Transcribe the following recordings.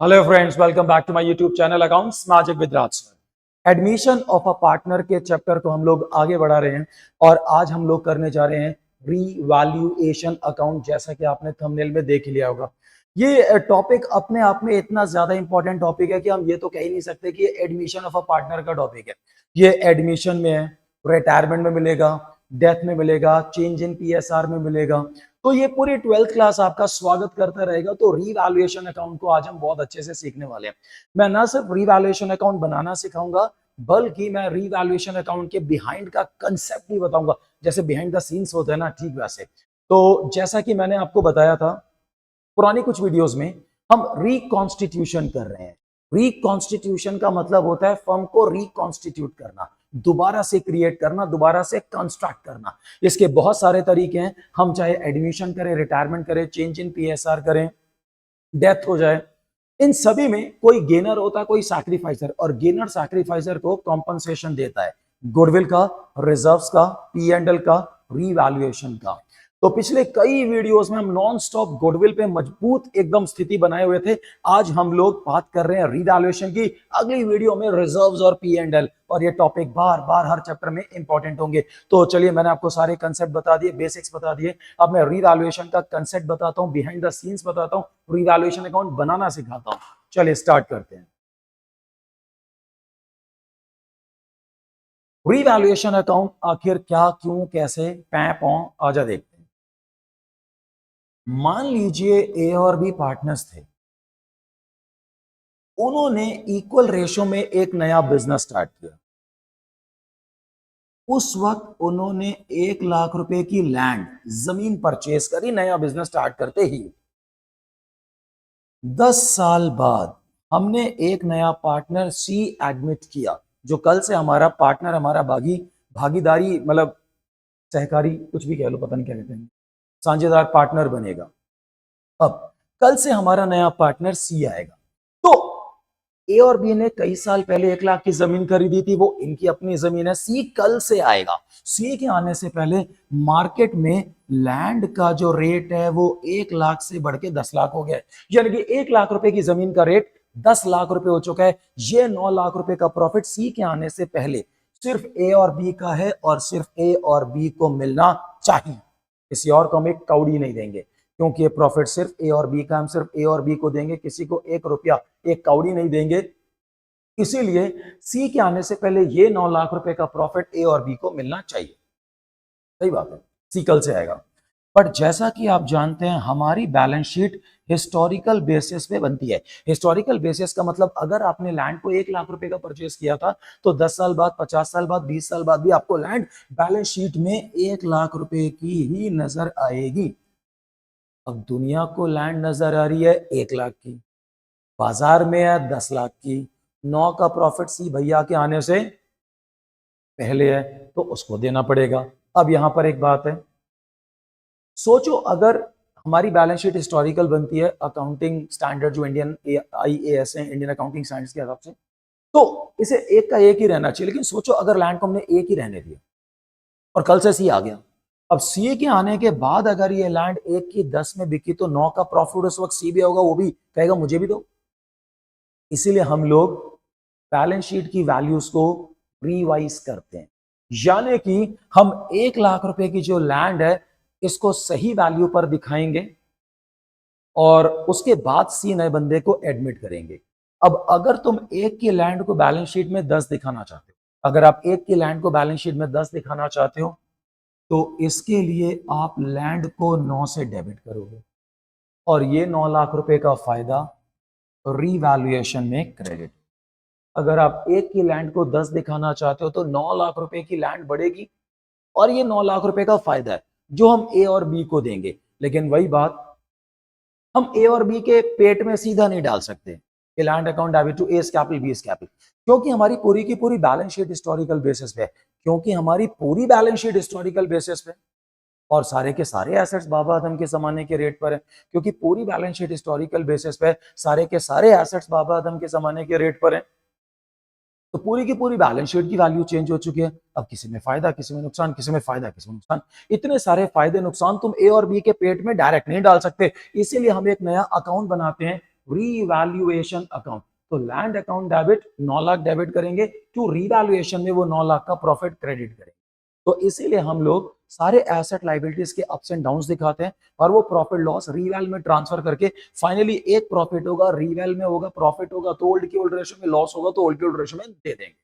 Hello friends, welcome back to my YouTube channel accounts magic with Raj sir. Admission of a partner के chapter को हम लोग आगे बढ़ा रहे हैं और आज हम लोग करने जा रहे हैं रीवैल्यूएशन अकाउंट। जैसा कि आपने थंबनेल में देख लिया होगा, ये टॉपिक अपने आप में इतना ज्यादा इंपॉर्टेंट टॉपिक है कि हम ये तो कह ही नहीं सकते कि ये एडमिशन ऑफ अ पार्टनर का टॉपिक है। ये एडमिशन में है, रिटायरमेंट में मिलेगा, डेथ में मिलेगा, चेंज इन पीएसआर में मिलेगा। तो ये पूरी 12th क्लास आपका स्वागत करता रहेगा। तो रीवैल्यूएशन अकाउंट को आज हम बहुत अच्छे से सीखने वाले हैं। मैं ना सिर्फ रीवैल्यूएशन अकाउंट बनाना सिखाऊंगा, बल्कि मैं रीवैल्यूएशन अकाउंट के बिहाइंड का कंसेप्ट भी बताऊंगा। जैसे बिहाइंड द सीन्स होते हैं ना, ठीक वैसे। तो जैसा कि मैंने आपको बताया था पुरानी कुछ वीडियोस में, हम रिकॉन्स्टिट्यूशन कर रहे हैं। रिकॉन्स्टिट्यूशन का मतलब होता है फर्म को रिकॉन्स्टिट्यूट करना, दोबारा से क्रिएट करना, दोबारा से कंस्ट्रक्ट करना। इसके बहुत सारे तरीके हैं। हम चाहे एडमिशन करें, रिटायरमेंट करें, चेंज इन पीएसआर करें, डेथ हो जाए, इन सभी में कोई गेनर होता है, कोई सैक्रिफाइसर, और गेनर सैक्रिफाइसर को कॉम्पनसेशन देता है गुडविल का, रिजर्व्स का, पी एंड एल का, रीवैल्यूएशन का। तो पिछले कई वीडियोस में हम नॉन स्टॉप गुडविल पे मजबूत एकदम स्थिति बनाए हुए थे। आज हम लोग बात कर रहे हैं रीवैल्यूएशन की। अगली वीडियो में रिजर्व्स और पी एंड एल, और ये टॉपिक बार बार हर चैप्टर में इंपॉर्टेंट होंगे। तो चलिए, मैंने आपको सारे कंसेप्ट बता दिए, बेसिक्स बता दिए। अब मैं रीवैल्यूएशन का कंसेप्ट बताता हूं, बिहाइंड द सीन्स बताता हूं, रीवैल्यूएशन अकाउंट बनाना सिखाता हूं। चलिए स्टार्ट करते हैं। रीवैल्यूएशन अकाउंट आखिर क्या, क्यों, कैसे, पै पौ, आजा देखते हैं। मान लीजिए ए और बी पार्टनर्स थे। उन्होंने इक्वल रेशो में एक नया बिजनेस स्टार्ट किया। उस वक्त उन्होंने 1 लाख रुपए की लैंड, जमीन परचेज करी नया बिजनेस स्टार्ट करते ही। 10 साल बाद हमने एक नया पार्टनर सी एडमिट किया, जो कल से हमारा पार्टनर, हमारा भागीदारी, मतलब सहकारी, कुछ भी कह लो, पता नहीं क्या कहते हैं, साझेदार पार्टनर बनेगा। अब कल से हमारा नया पार्टनर सी आएगा। तो ए और बी ने कई साल पहले 1 लाख की जमीन खरीदी थी, वो इनकी अपनी जमीन है। सी कल से आएगा। सी के आने से पहले मार्केट में लैंड का जो रेट है वो 1 लाख से बढ़ के 10 लाख हो गया है। यानी कि 1 लाख रुपए की जमीन का रेट 10 लाख रुपए हो चुका है। ये 9 लाख रुपए का प्रॉफिट सी के आने से पहले सिर्फ ए और बी का है, और सिर्फ ए और बी को मिलना चाहिए। किसी और को हम एक कौड़ी नहीं देंगे, क्योंकि ये प्रॉफिट सिर्फ ए और बी का, हम सिर्फ ए और बी को देंगे, किसी को 1 रुपया, एक कौड़ी नहीं देंगे। इसीलिए सी के आने से पहले ये 9 लाख रुपए का प्रॉफिट ए और बी को मिलना चाहिए। सही बात है, सी कल से आएगा। बट जैसा कि आप जानते हैं, हमारी बैलेंस शीट हिस्टोरिकल बेसिस पे बनती है। हिस्टोरिकल बेसिस का मतलब, अगर आपने लैंड को 1 लाख रुपए का परचेस किया था, तो 10 साल बाद, 50 साल बाद, 20 साल बाद भी आपको लैंड बैलेंस शीट में 1 लाख रुपए की ही नजर आएगी। अब दुनिया को लैंड नजर आ रही है 1 लाख की, बाजार में है 10 लाख की, 9 का प्रॉफिट सी भैया के आने से पहले है, तो उसको देना पड़ेगा। अब यहां पर एक बात है, सोचो अगर हमारी बैलेंस शीट हिस्टोरिकल बनती है, अकाउंटिंग स्टैंडर्ड जो इंडियन IAS है, इंडियन अकाउंटिंग स्टैंडर्ड्स के हिसाब से, तो इसे एक का एक ही रहना चाहिए। लेकिन सोचो अगर लैंड को हमने एक ही रहने दिया और कल से सी आ गया। अब सी के आने के बाद अगर ये लैंड 1 की 10 में बिकी, तो 9 का प्रॉफिट उस वक्त सी भी होगा, वो भी कहेगा मुझे भी दो। इसीलिए हम लोग बैलेंस शीट की वैल्यूज को रिवाइज करते हैं। यानी कि हम 1 लाख रुपए की जो लैंड है, इसको सही वैल्यू पर दिखाएंगे, और उसके बाद सी नए बंदे को एडमिट करेंगे। अब अगर तुम एक की लैंड को बैलेंस शीट में 10 दिखाना चाहते हो, अगर आप एक की लैंड को बैलेंस शीट में 10 दिखाना चाहते हो, तो इसके लिए आप लैंड को 9 से डेबिट करोगे, और ये 9 लाख रुपए का फायदा रीवैल्यूएशन में क्रेडिट। अगर आप एक की लैंड को 10 दिखाना चाहते हो, तो 9 लाख रुपए की लैंड बढ़ेगी, और ये 9 लाख रुपए का फायदा है जो हम ए और बी को देंगे। लेकिन वही बात, हम ए और बी के पेट में सीधा नहीं डाल सकते land account debit to A capital B capital, क्योंकि हमारी पूरी की पूरी बैलेंस शीट हिस्टोरिकल बेसिस पे है। क्योंकि हमारी पूरी बैलेंस शीट हिस्टोरिकल बेसिस पे, और सारे के सारे एसेट्स बाबा आदम के जमाने के रेट पर है। क्योंकि पूरी बैलेंस शीट हिस्टोरिकल बेसिस पे, सारे के सारे एसेट्स बाबा आदम के जमाने के रेट पर है। तो पूरी की पूरी बैलेंस शीट की वैल्यू चेंज हो चुकी है। अब किसी में फायदा, किसी में नुकसान, किसी में फायदा, किसी में नुकसान। इतने सारे फायदे नुकसान तुम ए और बी के पेट में डायरेक्ट नहीं डाल सकते। इसीलिए हम एक नया अकाउंट बनाते हैं, रीवैल्यूएशन अकाउंट। तो land account debit 9 lakh debit करेंगे, टू रीवैल्यूएशन में वो 9 लाख का प्रॉफिट क्रेडिट करेंगे। तो इसीलिए हम लोग सारे एसेट लाइबिलिटीज के अप्स एंड डाउन्स दिखाते हैं और वो प्रॉफिट लॉस रीवैल में ट्रांसफर करके फाइनली एक प्रॉफिट होगा, रीवैल में होगा प्रॉफिट होगा तो ओल्ड की ओल्ड रेशो में, लॉस होगा तो ओल्ड की ओल्ड रेशो में दे देंगे।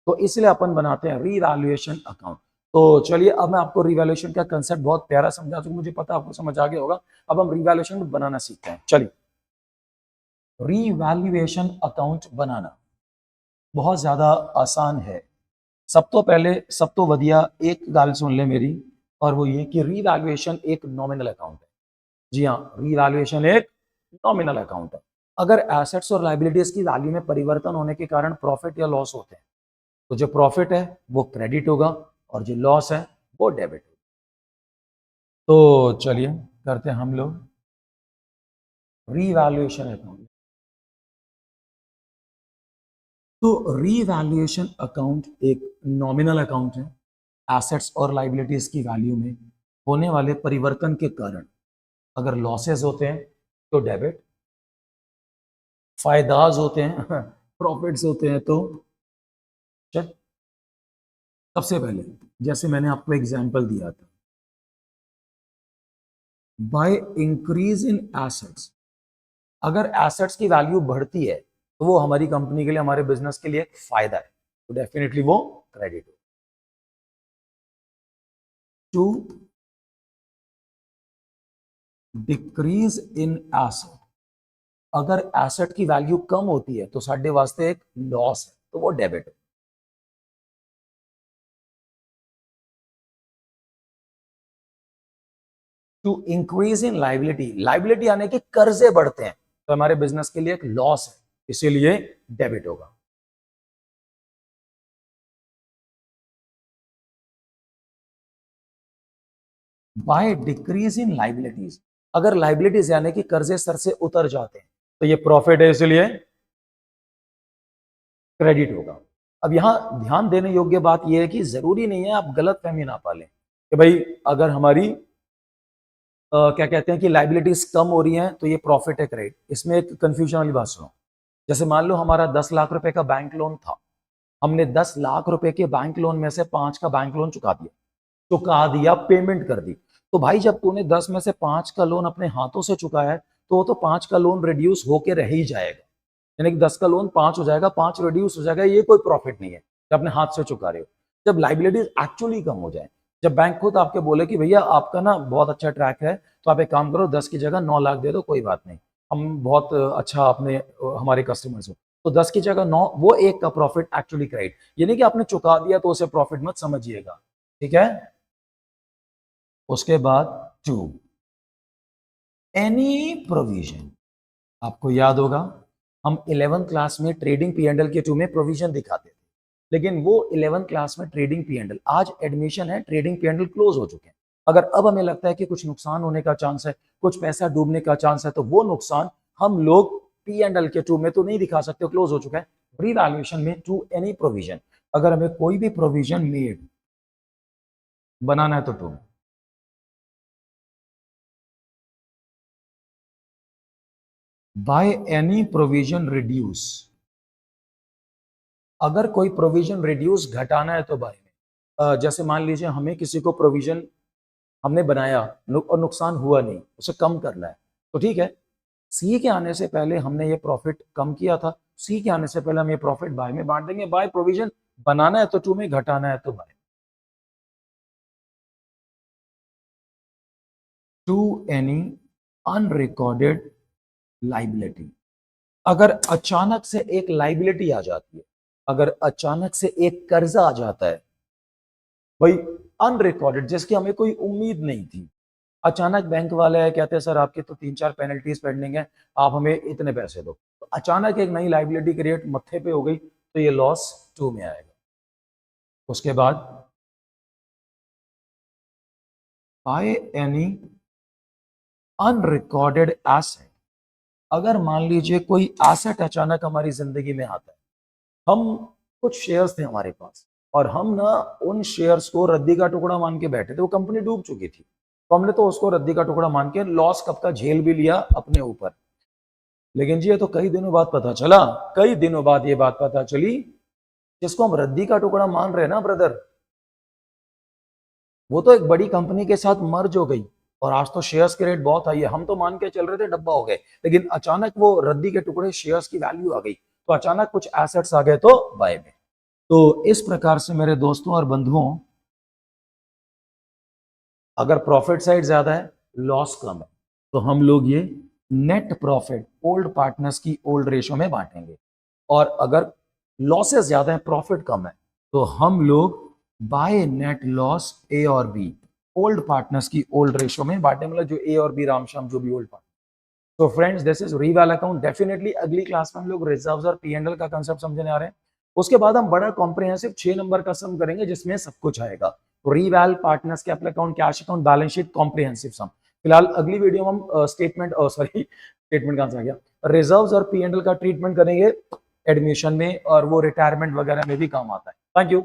तो इसलिए अपन बनाते हैं रीवैल्यूएशन अकाउंट। तो चलिए अब मैं आपको रीवैल्यूएशन का कंसेप्ट बहुत प्यारा समझा दूं, मुझे पता आपको समझ आ गया होगा। अब हम रीवैल्यूएशन बनाना सीखते हैं। चलिए, रीवैल्यूएशन अकाउंट बनाना बहुत ज्यादा आसान है। सब तो पहले, सब तो वधिया एक गाल सुन ले मेरी, और वो ये कि रीवैल्यूएशन एक नॉमिनल अकाउंट है। जी हाँ, रीवैल्यूएशन एक नॉमिनल अकाउंट है। अगर एसेट्स और लाइबिलिटीज की वैल्यू में परिवर्तन होने के कारण प्रॉफिट या लॉस होते हैं तो जो प्रॉफिट है वो क्रेडिट होगा और जो लॉस है वो डेबिट होगा। तो चलिए करते हैं हम लोग रीवैल्यूएशन अकाउंट। तो रीवैल्यूएशन अकाउंट एक नॉमिनल अकाउंट है। एसेट्स और लाइबिलिटीज की वैल्यू में होने वाले परिवर्तन के कारण अगर लॉसेस होते हैं तो डेबिट, फायदाज होते हैं प्रॉफिट्स होते हैं तो चल। सबसे पहले जैसे मैंने आपको एग्जांपल दिया था, बाय इंक्रीज इन एसेट्स, अगर एसेट्स की वैल्यू बढ़ती है तो वो हमारी कंपनी के लिए, हमारे बिजनेस के लिए एक फायदा है, तो डेफिनेटली वो क्रेडिट हो। टू डिक्रीज इन एसेट, अगर एसेट की वैल्यू कम होती है तो साढ़े वास्ते एक लॉस है, तो वो डेबिट है। To increase in liability, liability यानी कि कर्जे बढ़ते हैं तो हमारे बिजनेस के लिए एक लॉस है, इसीलिए डेबिट होगा। बाय डिक्रीज इन लाइबिलिटीज, अगर लाइबिलिटीज यानी कि कर्जे सर से उतर जाते हैं तो ये प्रॉफिट है, इसलिए क्रेडिट होगा। अब यहां ध्यान देने योग्य बात यह है कि जरूरी नहीं है आप गलत फहमी ना पालें कि भाई अगर हमारी क्या कहते हैं कि लाइबिलिटीज कम हो रही हैं तो ये प्रॉफिट है क्रेडिट। इसमें एक कंफ्यूजन वाली बात सुनो। जैसे मान लो हमारा 10 लाख रुपए का बैंक लोन था, हमने 10 लाख रुपए के बैंक लोन में से 5 का बैंक लोन चुका दिया, पेमेंट कर दी। तो भाई जब तूने 10 में से 5 का लोन अपने हाथों से चुकाया है तो वो तो 5 का लोन रिड्यूस होके रह ही जाएगा, यानी कि 10 का लोन 5 हो जाएगा, 5 रिड्यूस हो जाएगा, ये कोई प्रॉफिट नहीं है जब अपने हाथ से चुका रहे हो। जब लाइबिलिटीज एक्चुअली कम हो जाए, जब बैंक खुद आपके बोले कि भैया आपका ना बहुत अच्छा ट्रैक है तो आप एक काम करो 10 की जगह 9 लाख दे दो, कोई बात नहीं, हम बहुत अच्छा आपने हमारे कस्टमर्स हो, तो 10 की जगह 9, वो एक का प्रॉफिट एक्चुअली क्रेडिट, यानी कि आपने चुका दिया तो उसे प्रॉफिट मत समझिएगा, ठीक है। उसके बाद टू एनी प्रोविजन, आपको याद होगा हम 11th क्लास में ट्रेडिंग पी एंड एल के टू में प्रोविजन दिखाते थे, लेकिन वो 11th क्लास में ट्रेडिंग पी एंड एल, आज एडमिशन है, trading P and L close हो चुके हैं। अगर अब हमें लगता है कि कुछ नुकसान होने का चांस है, कुछ पैसा डूबने का चांस है, तो वो नुकसान हम लोग पी एंड एल के टू में तो नहीं दिखा सकते, क्लोज हो चुका है। रीवैल्यूएशन में टू एनी प्रोविजन, अगर हमें कोई भी प्रोविजन मेड बनाना है तो to, by any provision reduce, अगर कोई प्रोविजन रिड्यूस घटाना है तो बाय में, जैसे मान लीजिए हमें किसी को प्रोविजन हमने बनाया और नुकसान हुआ नहीं, उसे कम करना है तो ठीक है, सी के आने से पहले हमने ये प्रॉफिट कम किया था, सी के आने से पहले हम ये प्रॉफिट बाय में बांट देंगे। बाय प्रोविजन बनाना है तो टू में, घटाना है तो by. To any unrecorded liability, अगर अचानक से एक लाइबिलिटी आ जाती है, अगर अचानक से एक कर्जा आ जाता है भाई अनरिकॉर्डेड, जिसकी हमें कोई उम्मीद नहीं थी, अचानक बैंक वाले आए कहते हैं सर आपके तो 3-4 पेनल्टीज पेंडिंग है, आप हमें इतने पैसे दो, तो अचानक एक नई लाइबिलिटी क्रिएट मत्थे पे हो गई तो ये लॉस टू में आएगा। उसके बाद बाय एनी अनरिकॉर्डेड एसेट, अगर मान लीजिए कोई एसेट अचानक हमारी जिंदगी में आता है, हम कुछ शेयर्स थे हमारे पास और हम ना उन शेयर्स को रद्दी का टुकड़ा मान के बैठे थे, वो कंपनी डूब चुकी थी, तो हमने तो उसको रद्दी का टुकड़ा मान के लॉस कब का झेल भी लिया अपने ऊपर। लेकिन जी ये तो कई दिनों बाद पता चला, कई दिनों बाद ये बात पता चली, जिसको हम रद्दी का टुकड़ा मान रहे हैं ना ब्रदर, वो तो एक बड़ी कंपनी के साथ मर्ज हो गई और आज तो शेयर्स के रेट बहुत हाई है। हम तो मान के चल रहे थे डब्बा हो गए, लेकिन अचानक वो रद्दी के टुकड़े शेयर्स की वैल्यू आ गई, तो अचानक कुछ एसेट्स आ गए तो बाय में। तो इस प्रकार से मेरे दोस्तों और बंधुओं, अगर प्रॉफिट साइड ज्यादा है, लॉस कम है, तो हम लोग ये नेट प्रॉफिट ओल्ड पार्टनर्स की ओल्ड रेशो में बांटेंगे। और अगर लॉसेस ज्यादा है, प्रॉफिट कम है, तो हम लोग बाय नेट लॉस ए और बी ओल्ड पार्टनर्स की ओल्ड रेशो में बांटे, मतलब जो ए और बी रामश्याम जो भी ओल्ड पार्टनर। तो friends this is reval account. Definitely अगली क्लास में हम लोग रिजर्व्स और पी&एल का कंसेप्ट समझने आ रहे हैं। उसके बाद हम बड़ा कॉम्प्रिहेंसिव 6 नंबर का सम करेंगे जिसमें सब कुछ आएगा। तो reval, partners, capital account, cash account, balance sheet, comprehensive sum. फिलहाल अगली वीडियो में हम स्टेटमेंट स्टेटमेंट कहां से आ गया, रिजर्व्स और पी&एल का ट्रीटमेंट करेंगे एडमिशन में, और वो रिटायरमेंट वगैरह में भी काम आता है। Thank you.